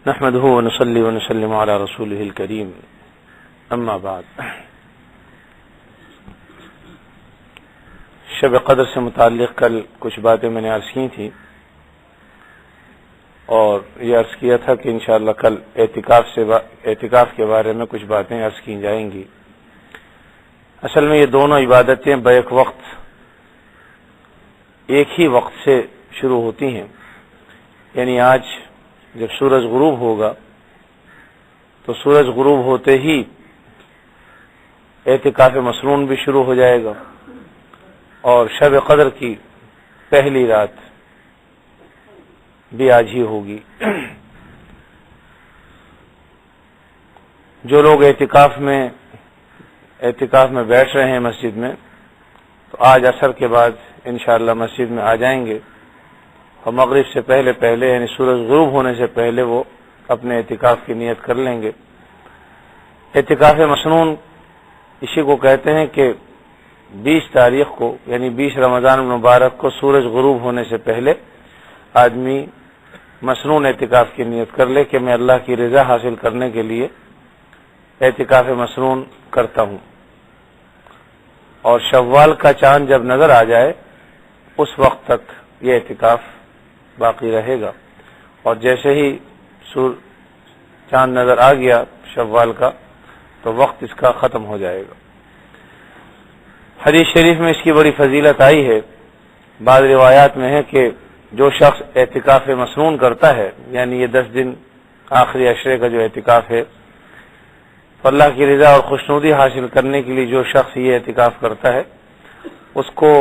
نحمده ونصلي ونسلم على رسوله الكريم اما بعد. شب قدر سے متعلق کل کچھ باتیں میں نے عرض کی تھیں اور یہ عرض کیا تھا کہ انشاءاللہ کل اعتکاف کے بارے میں کچھ باتیں عرض کی جائیں گی. اصل میں یہ دونوں عبادتیں بیک وقت ایک ہی وقت سے شروع ہوتی ہیں، یعنی آج جب سورج غروب ہوگا تو سورج غروب ہوتے ہی اعتکاف مسنون بھی شروع ہو جائے گا اور شب قدر کی پہلی رات بھی آج ہی ہوگی. جو لوگ اعتکاف میں بیٹھ رہے ہیں مسجد میں تو آج عصر کے بعد انشاءاللہ مسجد میں آ جائیں گے اور مغرب سے پہلے یعنی سورج غروب ہونے سے پہلے وہ اپنے اعتکاف کی نیت کر لیں گے. اعتکاف مسنون اسی کو کہتے ہیں کہ 20 تاریخ کو یعنی 20 رمضان المبارک کو سورج غروب ہونے سے پہلے آدمی مسنون اعتکاف کی نیت کر لے کہ میں اللہ کی رضا حاصل کرنے کے لیے اعتکاف مسنون کرتا ہوں، اور شوال کا چاند جب نظر آ جائے اس وقت تک یہ اعتکاف باقی رہے گا، اور جیسے ہی چاند نظر آ گیا شوال کا تو وقت اس کا ختم ہو جائے گا. حدیث شریف میں اس کی بڑی فضیلت آئی ہے. بعض روایات میں ہے کہ جو شخص اعتکاف مسنون کرتا ہے یعنی یہ 10 دن آخری عشرے کا جو اعتکاف ہے، تو اللہ کی رضا اور خوشنودی حاصل کرنے کے لیے جو شخص یہ اعتکاف کرتا ہے اس کو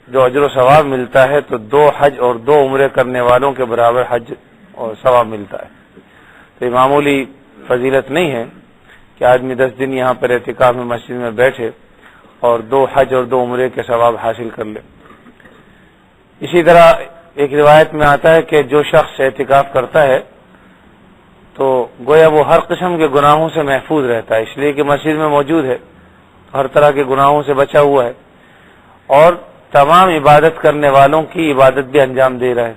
جو اجر و ثواب ملتا ہے تو 2 حج اور 2 عمرے کرنے والوں کے برابر حج اور ثواب ملتا ہے. تو یہ معمولی فضیلت نہیں ہے کہ آدمی 10 دن یہاں پر اعتکاف میں مسجد میں بیٹھے اور 2 حج اور 2 عمرے کے ثواب حاصل کر لے. اسی طرح ایک روایت میں آتا ہے کہ جو شخص اعتکاف کرتا ہے تو گویا وہ ہر قسم کے گناہوں سے محفوظ رہتا ہے، اس لیے کہ مسجد میں موجود ہے، ہر طرح کے گناہوں سے بچا ہوا ہے اور تمام عبادت کرنے والوں کی عبادت بھی انجام دے رہا ہے.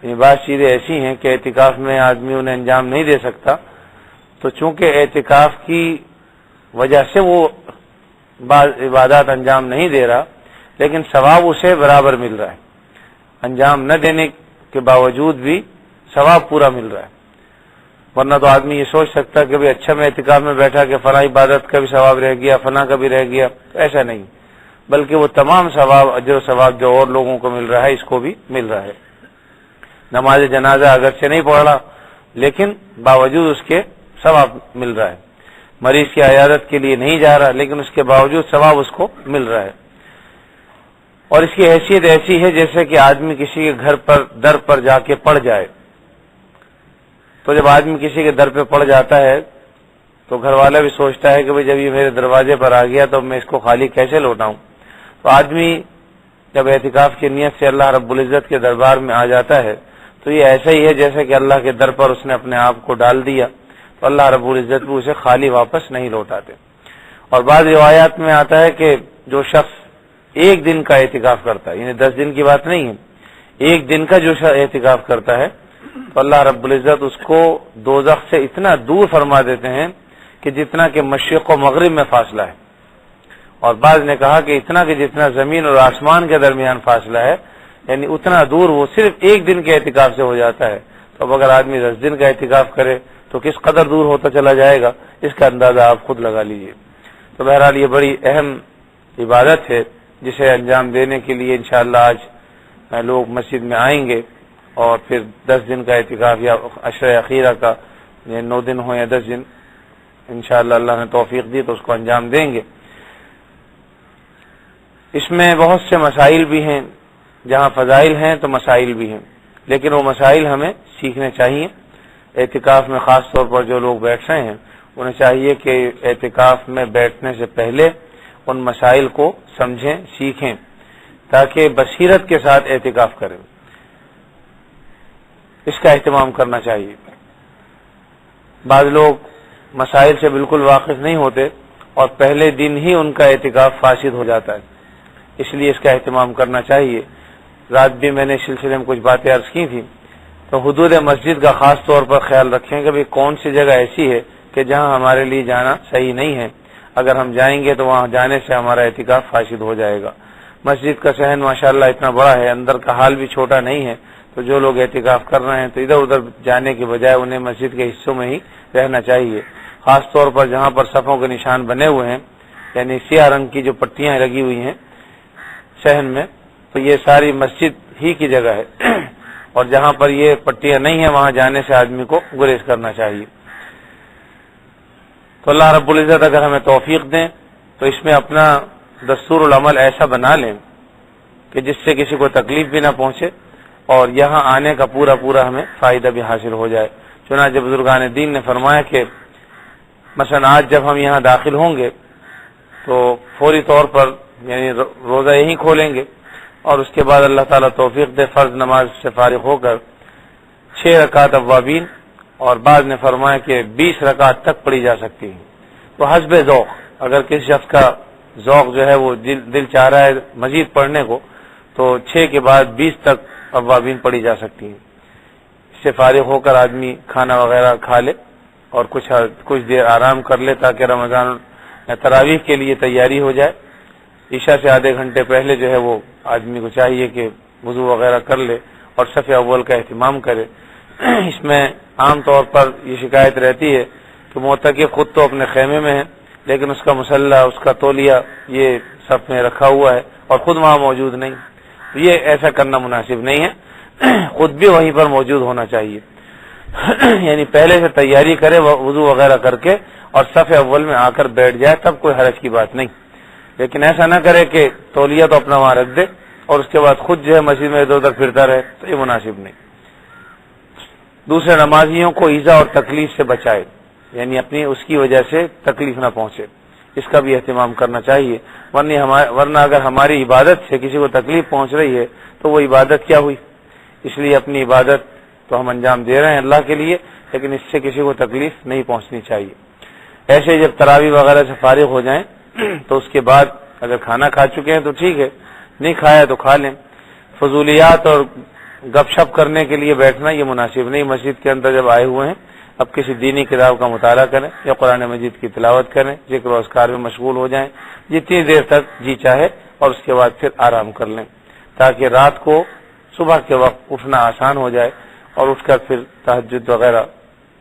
یہ بعض چیزیں ایسی ہیں کہ اعتکاف میں آدمی انہیں انجام نہیں دے سکتا، تو چونکہ اعتکاف کی وجہ سے وہ بعض عبادات انجام نہیں دے رہا لیکن ثواب اسے برابر مل رہا ہے، انجام نہ دینے کے باوجود بھی ثواب پورا مل رہا ہے. ورنہ تو آدمی یہ سوچ سکتا کہ اچھا میں اعتکاف میں بیٹھا کہ فلاں عبادت کا بھی ثواب رہ گیا فلاں کا بھی رہ گیا، تو ایسا نہیں، بلکہ وہ تمام ثواب اجر و ثواب جو اور لوگوں کو مل رہا ہے اس کو بھی مل رہا ہے. نماز جنازہ اگرچہ نہیں پڑھ رہا لیکن باوجود اس کے ثواب مل رہا ہے. مریض کی عیادت کے لیے نہیں جا رہا لیکن اس کے باوجود ثواب اس کو مل رہا ہے. اور اس کی حیثیت ایسی ہے جیسے کہ آدمی کسی کے گھر پر در پر جا کے پڑ جائے، تو جب آدمی کسی کے در پہ پڑ جاتا ہے تو گھر والا بھی سوچتا ہے کہ جب یہ میرے دروازے پر آ گیا تو میں اس کو خالی کیسے لوٹاؤں. تو آدمی جب اعتکاف کی نیت سے اللہ رب العزت کے دربار میں آ جاتا ہے تو یہ ایسا ہی ہے جیسے کہ اللہ کے در پر اس نے اپنے آپ کو ڈال دیا، تو اللہ رب العزت بھی اسے خالی واپس نہیں لوٹاتے. اور بعض روایات میں آتا ہے کہ جو شخص ایک دن کا اعتکاف کرتا ہے، یعنی 10 دن کی بات نہیں ہے، ایک دن کا جو شخص اعتکاف کرتا ہے تو اللہ رب العزت اس کو دوزخ سے اتنا دور فرما دیتے ہیں کہ جتنا کہ مشرق و مغرب میں فاصلہ ہے. اور بعض نے کہا کہ اتنا کہ جتنا زمین اور آسمان کے درمیان فاصلہ ہے، یعنی اتنا دور وہ صرف ایک دن کے اعتکاف سے ہو جاتا ہے. تو اب اگر آدمی 10 دن کا اعتکاف کرے تو کس قدر دور ہوتا چلا جائے گا اس کا اندازہ آپ خود لگا لیجئے. تو بہرحال یہ بڑی اہم عبادت ہے جسے انجام دینے کے لیے انشاءاللہ آج لوگ مسجد میں آئیں گے اور پھر 10 دن کا اعتکاف یا عشرہ اخیرہ کا 9 دن ہو یا 10 دن انشاءاللہ اللہ نے توفیق دی تو اس کو انجام دیں گے. اس میں بہت سے مسائل بھی ہیں، جہاں فضائل ہیں تو مسائل بھی ہیں، لیکن وہ مسائل ہمیں سیکھنے چاہیے. اعتکاف میں خاص طور پر جو لوگ بیٹھ رہے ہیں انہیں چاہیے کہ اعتکاف میں بیٹھنے سے پہلے ان مسائل کو سمجھیں، سیکھیں تاکہ بصیرت کے ساتھ اعتکاف کریں. اس کا اہتمام کرنا چاہیے. بعض لوگ مسائل سے بالکل واقف نہیں ہوتے اور پہلے دن ہی ان کا اعتکاف فاسد ہو جاتا ہے، اس لیے اس کا اہتمام کرنا چاہیے. رات بھی میں نے اس سلسلے میں کچھ باتیں عرض کی تھیں تو حدود مسجد کا خاص طور پر خیال رکھیں کہ بھی کون سی جگہ ایسی ہے کہ جہاں ہمارے لیے جانا صحیح نہیں ہے. اگر ہم جائیں گے تو وہاں جانے سے ہمارا اعتکاف فاسد ہو جائے گا. مسجد کا صحن ماشاءاللہ اتنا بڑا ہے, اندر کا حال بھی چھوٹا نہیں ہے, تو جو لوگ اعتکاف کر رہے ہیں تو ادھر ادھر جانے کے بجائے انہیں مسجد کے حصوں میں ہی رہنا چاہیے. خاص طور پر جہاں پر صفوں کے نشان بنے ہوئے ہیں, یعنی سیاہ رنگ کی جو پٹیاں لگی ہوئی ہیں صحن میں, تو یہ ساری مسجد ہی کی جگہ ہے, اور جہاں پر یہ پٹیاں نہیں ہیں وہاں جانے سے آدمی کو گریز کرنا چاہیے. تو اللہ رب العزت اگر ہمیں توفیق دیں تو اس میں اپنا دستور العمل ایسا بنا لیں کہ جس سے کسی کو تکلیف بھی نہ پہنچے اور یہاں آنے کا پورا پورا ہمیں فائدہ بھی حاصل ہو جائے. چنانچہ بزرگان دین نے فرمایا کہ مثلا آج جب ہم یہاں داخل ہوں گے تو فوری طور پر یعنی روزہ یہیں کھولیں گے, اور اس کے بعد اللہ تعالیٰ توفیق دے فرض نماز سے فارغ ہو کر 6 رکعت اوابین, اور بعد نے فرمایا کہ 20 رکعت تک پڑھی جا سکتی ہیں. تو حسب ذوق, اگر کسی شخص کا ذوق جو ہے وہ دل چاہ رہا ہے مزید پڑھنے کو, تو 6 کے بعد 20 تک اوابین پڑھی جا سکتی ہیں. اس سے فارغ ہو کر آدمی کھانا وغیرہ کھا لے اور کچھ دیر آرام کر لے تاکہ رمضان تراویح کے لیے تیاری ہو جائے. عشاء سے آدھے گھنٹے پہلے جو ہے وہ آدمی کو چاہیے کہ وضو وغیرہ کر لے اور صف اول کا اہتمام کرے. اس میں عام طور پر یہ شکایت رہتی ہے کہ معتکف خود تو اپنے خیمے میں ہے لیکن اس کا مسلح, اس کا تولیہ یہ صف میں رکھا ہوا ہے اور خود وہاں موجود نہیں. یہ ایسا کرنا مناسب نہیں ہے, خود بھی وہیں پر موجود ہونا چاہیے. یعنی پہلے سے تیاری کرے وضو وغیرہ کر کے اور صف اول میں آ کر بیٹھ جائے, تب کوئی حرج کی بات نہیں. لیکن ایسا نہ کرے کہ تولیہ تو اپنا وہاں رکھ دے اور اس کے بعد خود جو ہے مسجد میں ادھر ادھر پھرتا رہے, تو یہ مناسب نہیں. دوسرے نمازیوں کو ایذا اور تکلیف سے بچائے, یعنی اپنی اس کی وجہ سے تکلیف نہ پہنچے, اس کا بھی اہتمام کرنا چاہیے. ورنہ اگر ہماری عبادت سے کسی کو تکلیف پہنچ رہی ہے تو وہ عبادت کیا ہوئی. اس لیے اپنی عبادت تو ہم انجام دے رہے ہیں اللہ کے لیے, لیکن اس سے کسی کو تکلیف نہیں پہنچنی چاہیے. ایسے جب تراویح وغیرہ سے فارغ ہو جائیں تو اس کے بعد اگر کھانا کھا چکے ہیں تو ٹھیک ہے, نہیں کھایا تو کھا لیں. فضولیات اور گپ شپ کرنے کے لیے بیٹھنا یہ مناسب نہیں. مسجد کے اندر جب آئے ہوئے ہیں اب کسی دینی کتاب کا مطالعہ کریں یا قرآن مجید کی تلاوت کریں, ذکر و اذکار میں مشغول ہو جائیں جتنی دیر تک جی چاہے, اور اس کے بعد پھر آرام کر لیں تاکہ رات کو صبح کے وقت اٹھنا آسان ہو جائے, اور اٹھ کر پھر تہجد وغیرہ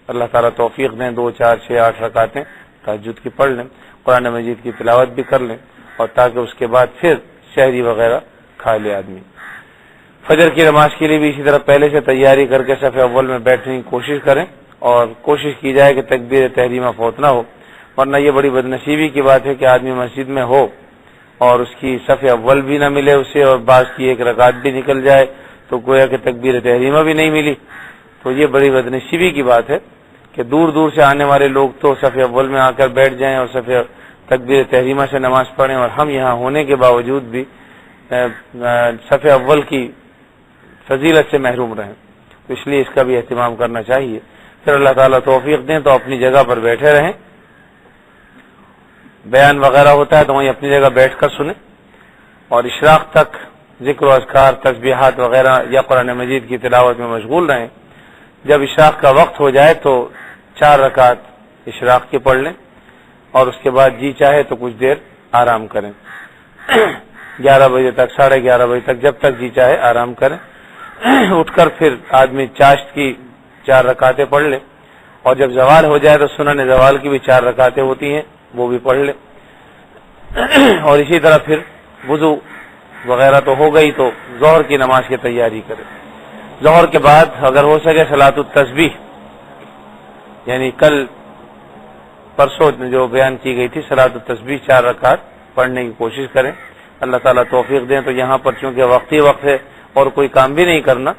اللہ تعالیٰ توفیق دیں 2 4 6 8 رکعتیں تہجد کی پڑھ لیں, قرآن مجید کی تلاوت بھی کر لیں, اور تاکہ اس کے بعد پھر شہری وغیرہ کھا لے آدمی. فجر کی نماز کے لیے بھی اسی طرح پہلے سے تیاری کر کے صف اول میں بیٹھنے کی کوشش کریں, اور کوشش کی جائے کہ تکبیر تحریمہ فوت نہ ہو. ورنہ یہ بڑی بدنصیبی کی بات ہے کہ آدمی مسجد میں ہو اور اس کی صف اول بھی نہ ملے اسے, اور بعض کی 1 رکعت بھی نکل جائے تو گویا کہ تکبیر تحریمہ بھی نہیں ملی. تو یہ بڑی بدنصیبی کی بات ہے کہ دور دور سے آنے والے لوگ تو صف اول میں آ کر بیٹھ جائیں اور تکبیر تحریمہ سے نماز پڑھیں, اور ہم یہاں ہونے کے باوجود بھی صف اول کی فضیلت سے محروم رہیں. تو اس لیے اس کا بھی اہتمام کرنا چاہیے. پھر اللہ تعالیٰ توفیق دیں تو اپنی جگہ پر بیٹھے رہیں, بیان وغیرہ ہوتا ہے تو وہیں اپنی جگہ بیٹھ کر سنیں, اور اشراق تک ذکر و اذکار تسبیحات وغیرہ یا قرآن مجید کی تلاوت میں مشغول رہیں. جب اشراق کا وقت ہو جائے تو 4 رکعت اشراق کی پڑھ لیں, اور اس کے بعد جی چاہے تو کچھ دیر آرام کریں. 11 بجے تک 11:30 بجے تک جب تک جی چاہے آرام کریں. اٹھ کر پھر آدمی چاشت کی 4 رکعتیں پڑھ لے, اور جب زوال ہو جائے تو سنن زوال کی بھی 4 رکعتیں ہوتی ہیں وہ بھی پڑھ لے. اور اسی طرح پھر وضو وغیرہ تو ہو گئی تو ظہر کی نماز کی تیاری کرے. ظہر کے بعد اگر ہو سکے صلاۃ التسبیح, یعنی کل پرسوں جو بیان کی گئی تھی صلاۃ التسبیح 4 رکعت پڑھنے کی کوشش کریں. اللہ تعالیٰ توفیق دیں. تو یہاں پر چونکہ وقتی وقت ہے اور کوئی کام بھی نہیں کرنا,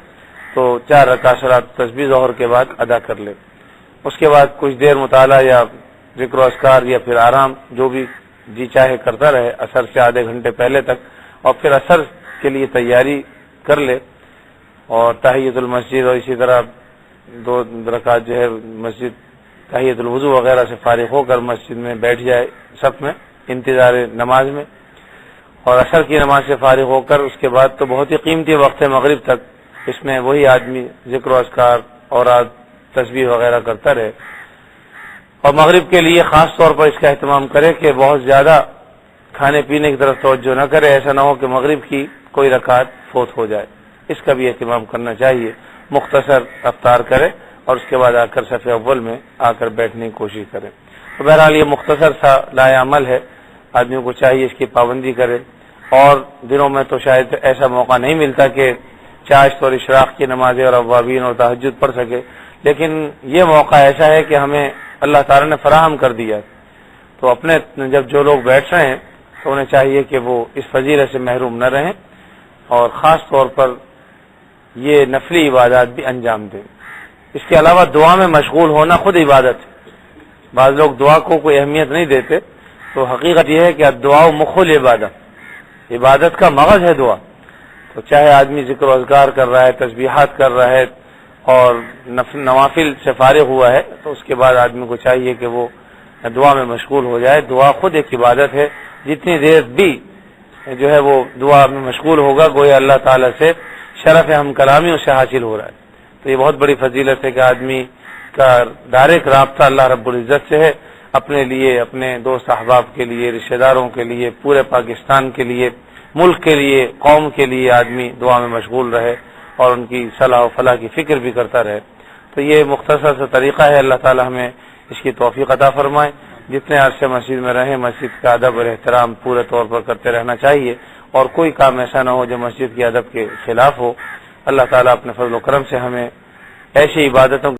تو 4 رکعت صلاۃ التسبیح ظہر کے بعد ادا کر لیں. اس کے بعد کچھ دیر مطالعہ یا ذکر و اذکار یا پھر آرام جو بھی جی چاہے کرتا رہے عصر سے آدھے گھنٹے پہلے تک, اور پھر عصر کے لیے تیاری کر لے, اور تحیۃ المسجد اور اسی طرح 2 رکعت جو ہے مسجد تحیۃ الوضو وغیرہ سے فارغ ہو کر مسجد میں بیٹھ جائے صف میں انتظار نماز میں, اور عصر کی نماز سے فارغ ہو کر اس کے بعد تو بہت ہی قیمتی وقت ہے مغرب تک, اس میں وہی آدمی ذکر و اذکار اور تسبیح وغیرہ کرتا رہے، اور مغرب کے لیے خاص طور پر اس کا اہتمام کرے کہ بہت زیادہ کھانے پینے کی طرف توجہ نہ کرے، ایسا نہ ہو کہ مغرب کی کوئی رکعت فوت ہو جائے، اس کا بھی اہتمام کرنا چاہیے۔ مختصر افطار کرے اور اس کے بعد آ کر صف اول میں آ کر بیٹھنے کی کوشش کرے۔ تو بہرحال یہ مختصر سا لائحہ عمل ہے، آدمیوں کو چاہیے اس کی پابندی کرے، اور دنوں میں تو شاید ایسا موقع نہیں ملتا کہ چاشت اور اشراق کی نمازیں اور اوابین اور تہجد پڑھ سکے، لیکن یہ موقع ایسا ہے کہ ہمیں اللہ تعالی نے فراہم کر دیا، تو اپنے جب جو لوگ بیٹھ رہے ہیں تو انہیں چاہیے کہ وہ اس فضیلت سے محروم نہ رہیں، اور خاص طور پر یہ نفلی عبادات بھی انجام دیں۔ اس کے علاوہ دعا میں مشغول ہونا خود عبادت ہے۔ بعض لوگ دعا کو کوئی اہمیت نہیں دیتے، تو حقیقت یہ ہے کہ دعا مخ العبادت، عبادت کا مغز ہے دعا۔ تو چاہے آدمی ذکر و اذکار کر رہا ہے، تسبیحات کر رہا ہے اور نوافل سے فارغ ہوا ہے، تو اس کے بعد آدمی کو چاہیے کہ وہ دعا میں مشغول ہو جائے۔ دعا خود ایک عبادت ہے، جتنی دیر بھی جو ہے وہ دعا میں مشغول ہوگا گویا اللہ تعالیٰ سے شرف ہم کلامی اس سے حاصل ہو رہا ہے۔ تو یہ بہت بڑی فضیلت ہے کہ آدمی کا ڈائریکٹ رابطہ اللہ رب العزت سے ہے، اپنے لیے، اپنے دوست احباب کے لیے، رشتہ داروں کے لیے، پورے پاکستان کے لیے، ملک کے لیے، قوم کے لیے آدمی دعا میں مشغول رہے اور ان کی صلاح و فلاح کی فکر بھی کرتا رہے۔ تو یہ مختصر سا طریقہ ہے، اللہ تعالی ہمیں اس کی توفیق عطا فرمائے۔ جتنے عرصے مسجد میں رہیں مسجد کا ادب اور احترام پورے طور پر کرتے رہنا چاہیے، اور کوئی کام ایسا نہ ہو جو مسجد کے ادب کے خلاف ہو۔ اللہ تعالیٰ اپنے فضل و کرم سے ہمیں ایسی عبادتوں